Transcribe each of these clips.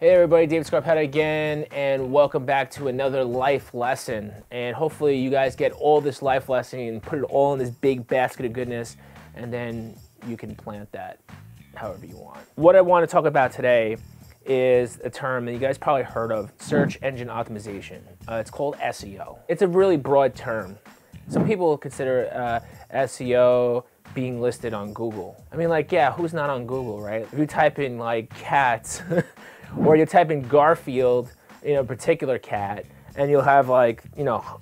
Hey everybody, David Scarpetta again, and welcome back to another life lesson. And hopefully you guys get all this life lesson and put it all in this big basket of goodness, and then you can plant that however you want. What I want to talk about today is a term that you guys probably heard of, search engine optimization. It's called SEO. It's a really broad term. Some people consider SEO being listed on Google. I mean, like, yeah, who's not on Google, right? If you type in like cats, or you type in Garfield, a particular cat, and you'll have like,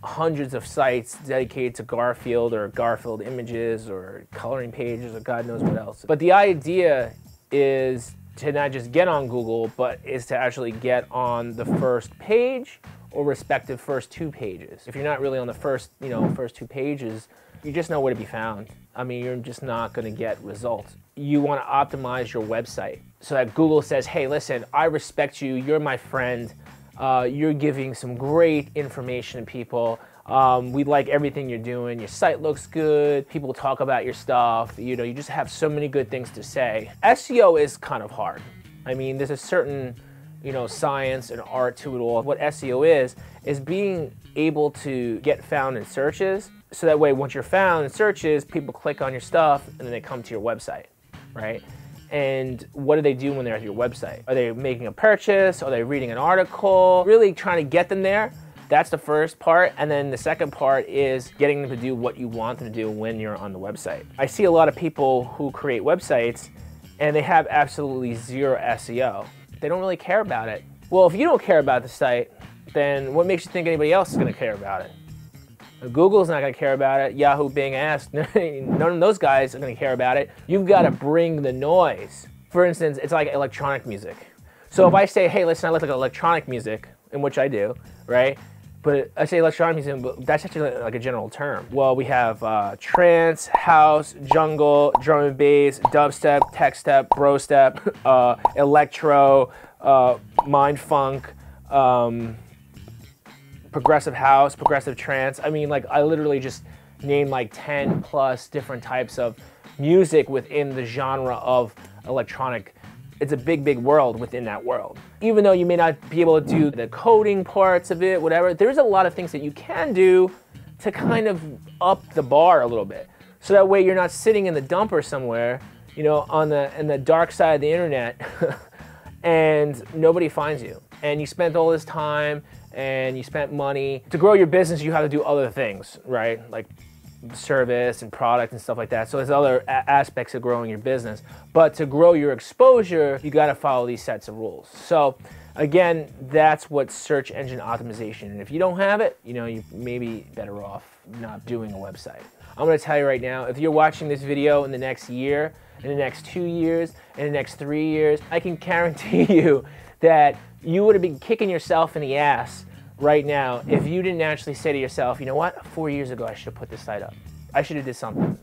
hundreds of sites dedicated to Garfield or Garfield images or coloring pages or God knows what else. But the idea is to not just get on Google, but is to actually get on the first page or respective first two pages. If you're not really on the first two pages, you just know where to be found. I mean, you're just not going to get results. You want to optimize your website so that Google says, hey, listen, I respect you. You're my friend. You're giving some great information to people. We like everything you're doing. Your site looks good. People talk about your stuff. You just have so many good things to say. SEO is kind of hard. I mean, there's a certain, science and art to it all. What SEO is being able to get found in searches. So that way, once you're found in searches, people click on your stuff and then they come to your website, right? And what do they do when they're at your website? Are they making a purchase? Are they reading an article? Really trying to get them there. That's the first part. And then the second part is getting them to do what you want them to do when you're on the website. I see a lot of people who create websites and they have absolutely zero SEO. They don't really care about it. Well, if you don't care about the site, then what makes you think anybody else is going to care about it? Google's not going to care about it. Yahoo, Bing, Ask, none of those guys are going to care about it. You've got to bring the noise. For instance, it's like electronic music. So if I say, hey, listen, I like electronic music, in which I do, right? But I say electronic music, but that's actually like a general term. Well, we have trance, house, jungle, drum and bass, dubstep, tech step, bro step, electro, mind funk, progressive house, progressive trance. I mean, like, I literally just named like 10 plus different types of music within the genre of electronic. It's a big, big world within that world. Even though you may not be able to do the coding parts of it, whatever, there's a lot of things that you can do to kind of up the bar a little bit. So that way you're not sitting in the dumper somewhere, in the dark side of the internet and nobody finds you. And you spent all this time and you spent money. To grow your business, you have to do other things, right? Like service and product and stuff like that. So there's other aspects of growing your business. But to grow your exposure, you got to follow these sets of rules. So again, that's what search engine optimization. And if you don't have it, you may be better off not doing a website. I'm going to tell you right now, if you're watching this video in the next year, in the next 2 years, in the next 3 years, I can guarantee you that you would have been kicking yourself in the ass right now if you didn't actually say to yourself, you know what, 4 years ago I should have put this site up. I should have did something.